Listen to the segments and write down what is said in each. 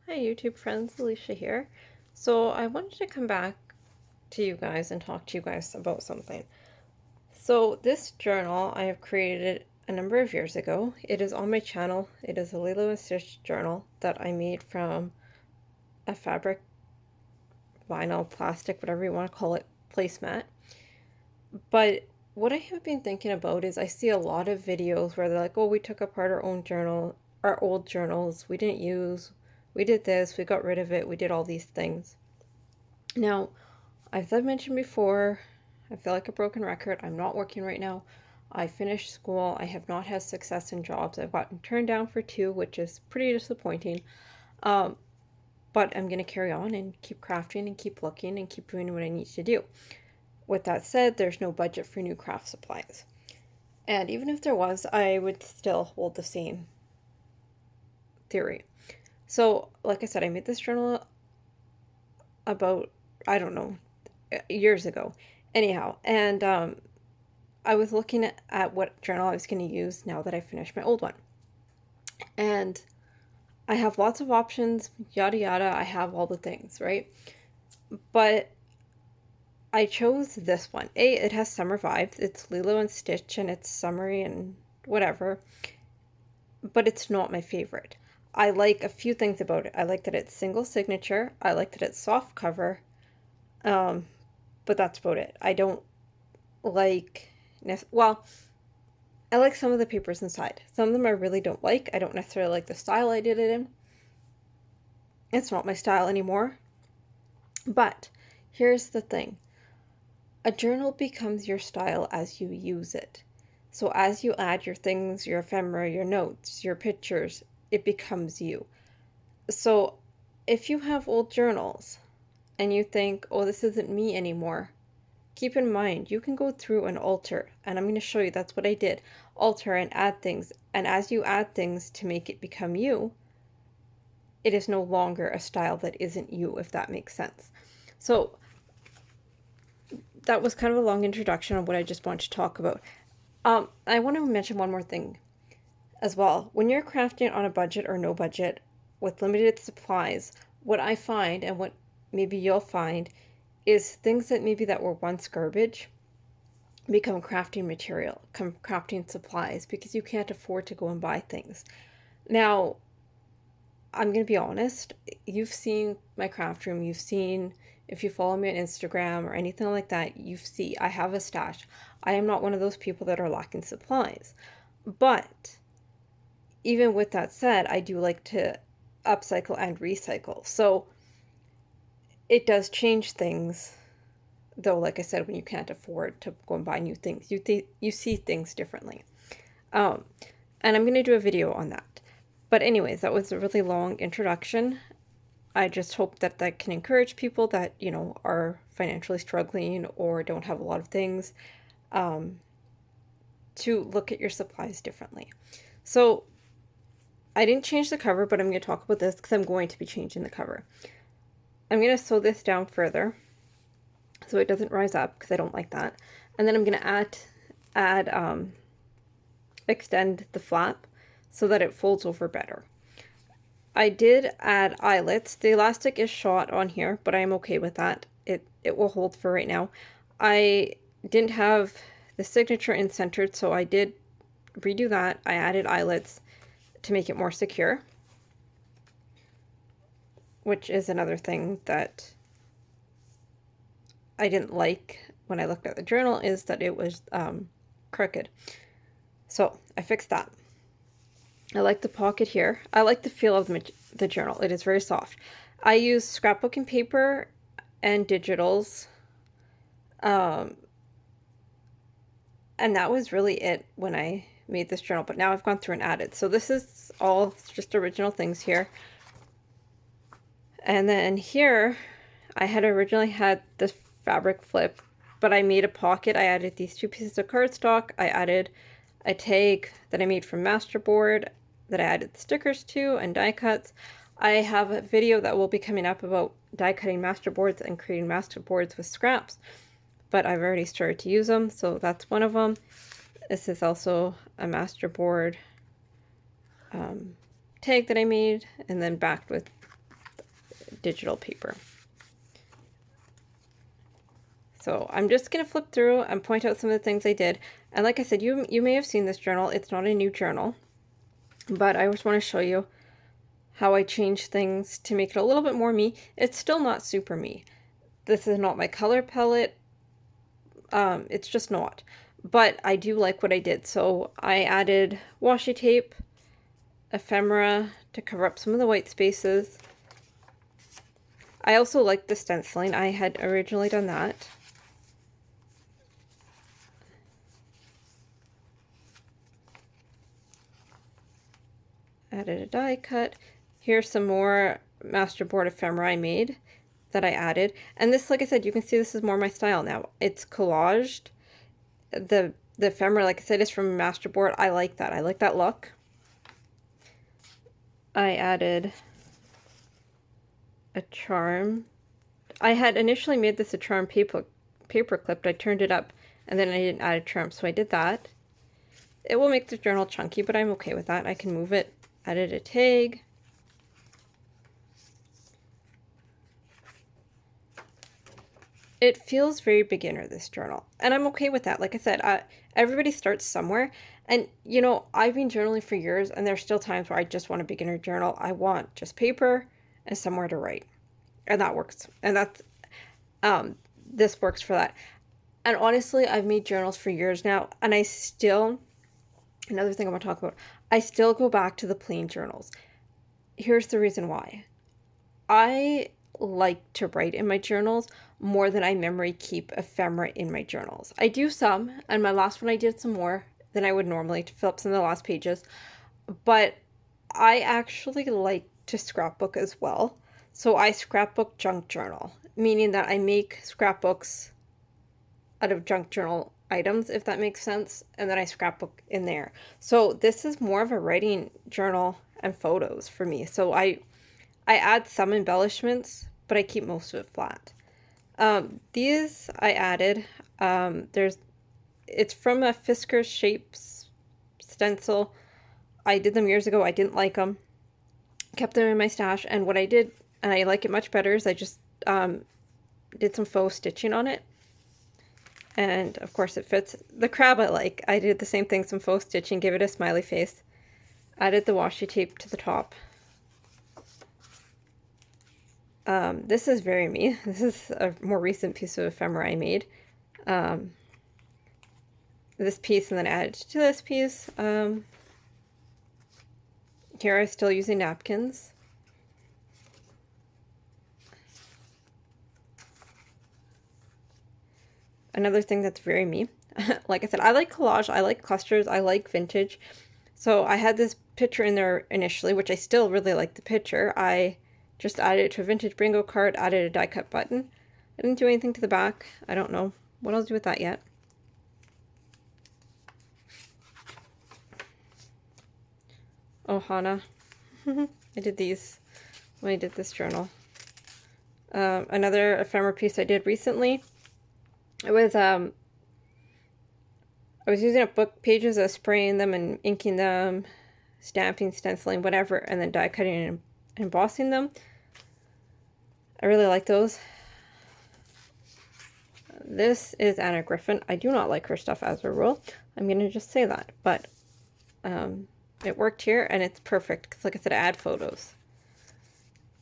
Hi YouTube friends, Alicia here. So I wanted to come back to you guys and talk to you guys about something. So this journal I have created a number of years ago. It is on my channel. It is a Lilo and Stitch journal that I made from a fabric, vinyl, plastic, whatever you want to call it, placemat. But what I have been thinking about is I see a lot of videos where they're like, oh, we took apart our own journal, our old journals, we didn't use, we did this, we got rid of it, we did all these things. Now, as I've mentioned before, I feel like a broken record. I'm not working right now. I finished school. I have not had success in jobs. I've gotten turned down for two, which is pretty disappointing. Um, but I'm going to carry on and keep crafting and keep looking and keep doing what I need to do. With that said, there's no budget for new craft supplies. And even if there was, I would still hold the same theory. So, like I said, I made this journal about, I don't know, years ago. Anyhow, and I was looking at what journal I was going to use now that I finished my old one. And I have lots of options, yada yada. I have all the things, right? But I chose this one. It has summer vibes. It's Lilo and Stitch and it's summery and whatever. But it's not my favorite. I like a few things about it. I like that it's single signature. I like that it's soft cover. Um, but that's about it. I don't like, well, I like some of the papers inside. Some of them I really don't like. I don't necessarily like the style I did it in. It's not my style anymore. But here's the thing. A journal becomes your style as you use it. So as you add your things, your ephemera, your notes, your pictures, it becomes you. So if you have old journals and you think, oh, this isn't me anymore, keep in mind, you can go through and alter, and I'm going to show you that's what I did. Alter and add things, and as you add things to make it become you, it is no longer a style that isn't you, if that makes sense. So that was kind of a long introduction on what I just want to talk about. I want to mention one more thing as well. When you're crafting on a budget or no budget with limited supplies, what I find and what maybe you'll find is things that maybe that were once garbage become crafting material, come crafting supplies because you can't afford to go and buy things. Now, I'm going to be honest, you've seen my craft room, you've seen, if you follow me on Instagram or anything like that, you see I have a stash. I am not one of those people that are lacking supplies. But even with that said, I do like to upcycle and recycle. So it does change things, though, like I said, when you can't afford to go and buy new things, you see things differently. Um, and I'm going to do a video on that. But anyways, that was a really long introduction. I just hope that that can encourage people that, you know, are financially struggling or don't have a lot of things, um, to look at your supplies differently. So I didn't change the cover, but I'm going to talk about this because I'm going to be changing the cover. I'm going to sew this down further so it doesn't rise up because I don't like that. And then I'm going to extend the flap so that it folds over better. I did add eyelets. The elastic is short on here, but I'm okay with that. It will hold for right now. I didn't have the signature in centered, so I did redo that. I added eyelets to make it more secure, which is another thing that I didn't like when I looked at the journal, is that it was crooked. So I fixed that. I like the pocket here. I like the feel of the journal. It is very soft. I use scrapbooking paper and digitals. Um, and that was really it when I made this journal. But now I've gone through and added. So this is all just original things here. And then here, I had originally had this fabric flip, but I made a pocket. I added these two pieces of cardstock. I added a tag that I made from Masterboard that I added stickers to and die cuts. I have a video that will be coming up about die cutting masterboards and creating masterboards with scraps, but I've already started to use them, so that's one of them. This is also a masterboard tag that I made and then backed with digital paper. So I'm just going to flip through and point out some of the things I did. And like I said, you may have seen this journal. It's not a new journal, but I just want to show you how I changed things to make it a little bit more me. It's still not super me. This is not my color palette. It's just not. But I do like what I did. So I added washi tape, ephemera to cover up some of the white spaces. I also like the stenciling. I had originally done that. Added a die cut. Here's some more masterboard ephemera I made that I added. And this, like I said, you can see this is more my style now. It's collaged. The ephemera, like I said, is from masterboard. I like that. I like that look. I added a charm. I had initially made this a charm paper clipped. I turned it up and then I didn't add a charm, so I did that. It will make the journal chunky, but I'm okay with that. I can move it. Added a tag. It feels very beginner, this journal, and I'm okay with that. Like I said, everybody starts somewhere, and you know, I've been journaling for years, and there's still times where I just want a beginner journal. I want just paper and somewhere to write, and that works. And that's this works for that. And honestly, I've made journals for years now, and I still, another thing I want to talk about, I still go back to the plain journals. Here's the reason why. I like to write in my journals more than I memory keep ephemera in my journals. I do some, and my last one I did some more than I would normally to fill up some of the last pages, but I actually like to scrapbook as well. So I scrapbook junk journal, meaning that I make scrapbooks out of junk journal items, if that makes sense, and then I scrapbook in there. So this is more of a writing journal and photos for me. So I add some embellishments, but I keep most of it flat. These I added. It's from a Fiskars Shapes stencil. I did them years ago. I didn't like them. Kept them in my stash. And what I did, and I like it much better, is I just did some faux stitching on it. And of course it fits. The crab I like. I did the same thing, some faux stitching, give it a smiley face. Added the washi tape to the top. This is very me. This is a more recent piece of ephemera I made. This piece and then added to this piece. Here I'm still using napkins. Another thing that's very me. Like I said, I like collage, I like clusters, I like vintage. So I had this picture in there initially, which I still really like the picture. I just added it to a vintage bingo card, added a die cut button. I didn't do anything to the back. I don't know what I'll do with that yet. Ohana. I did these when I did this journal. Another ephemera piece I did recently. It was I was using up book pages, spraying them and inking them, stamping, stenciling, whatever, and then die cutting and embossing them. I really like those. This is Anna Griffin. I do not like her stuff as a rule. I'm going to just say that. But it worked here, and it's perfect. Because like I said, I add photos.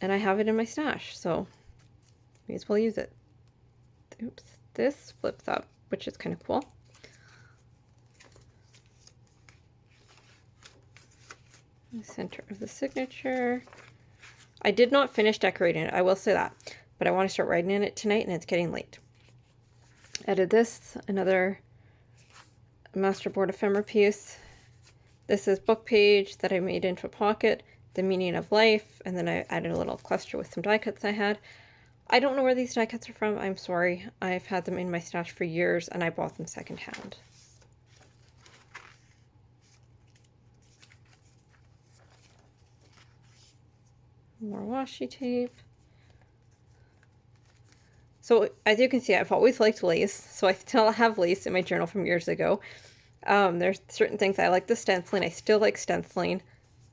And I have it in my stash, so may as well use it. Oops. This flips up, which is kind of cool. The center of the signature. I did not finish decorating it, I will say that, but I want to start writing in it tonight, and it's getting late. Added this, another masterboard ephemera piece. This is book page that I made into a pocket, the meaning of life, and then I added a little cluster with some die cuts I had. I don't know where these die cuts are from, I'm sorry. I've had them in my stash for years, and I bought them secondhand. More washi tape. So as you can see, I've always liked lace, so I still have lace in my journal from years ago. There's certain things I like the stenciling. I still like stenciling.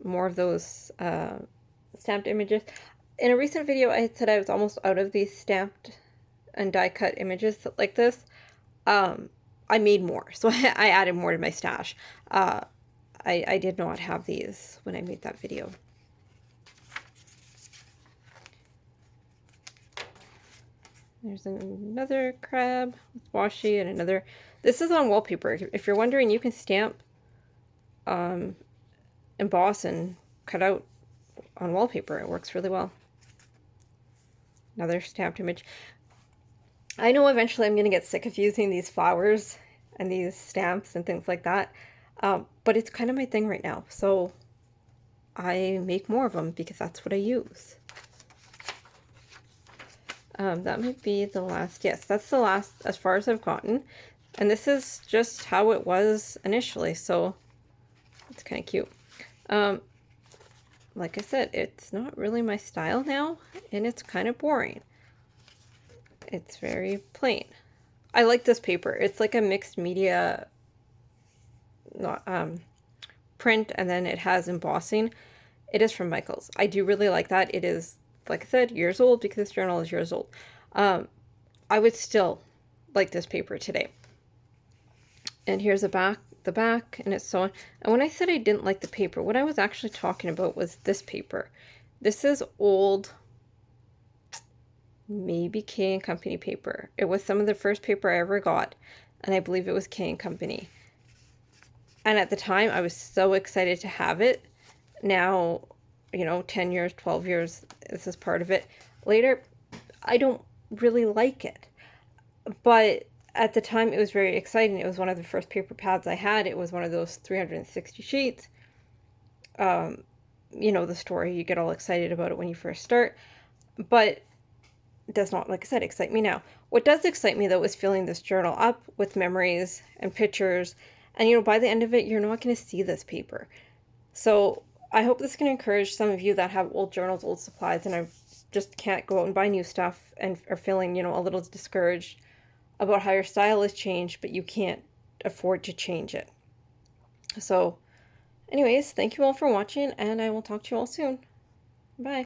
More of those stamped images. In a recent video, I had said I was almost out of these stamped and die cut images like this. I made more, so I added more to my stash. I did not have these when I made that video. There's another crab with washi and another. This is on wallpaper. If you're wondering, you can stamp, emboss, and cut out on wallpaper. It works really well. Another stamped image. I know eventually I'm going to get sick of using these flowers and these stamps and things like that, but it's kind of my thing right now, so I make more of them because that's what I use. That might be the last. Yes, that's the last as far as I've gotten, and this is just how it was initially, so it's kind of cute. Like I said, it's not really my style now, and it's kind of boring. It's very plain. I like this paper. It's like a mixed media print, and then it has embossing. It is from Michaels. I do really like that. It is, like I said, years old because this journal is years old. I would still like this paper today. And here's the back, and it's so on. And when I said I didn't like the paper, what I was actually talking about was this paper. This is old, maybe K & Company paper. It was some of the first paper I ever got, and I believe it was K & Company. And at the time, I was so excited to have it. Now, 10 years, 12 years, this is part of it. Later, I don't really like it. But at the time, it was very exciting. It was one of the first paper pads I had. It was one of those 360 sheets. The story, you get all excited about it when you first start. But it does not, like I said, excite me now. What does excite me, though, is filling this journal up with memories and pictures. And, by the end of it, you're not going to see this paper. So I hope this can encourage some of you that have old journals, old supplies, and I just can't go out and buy new stuff and are feeling, a little discouraged about how your style has changed, but you can't afford to change it. So anyways, thank you all for watching, and I will talk to you all soon. Bye.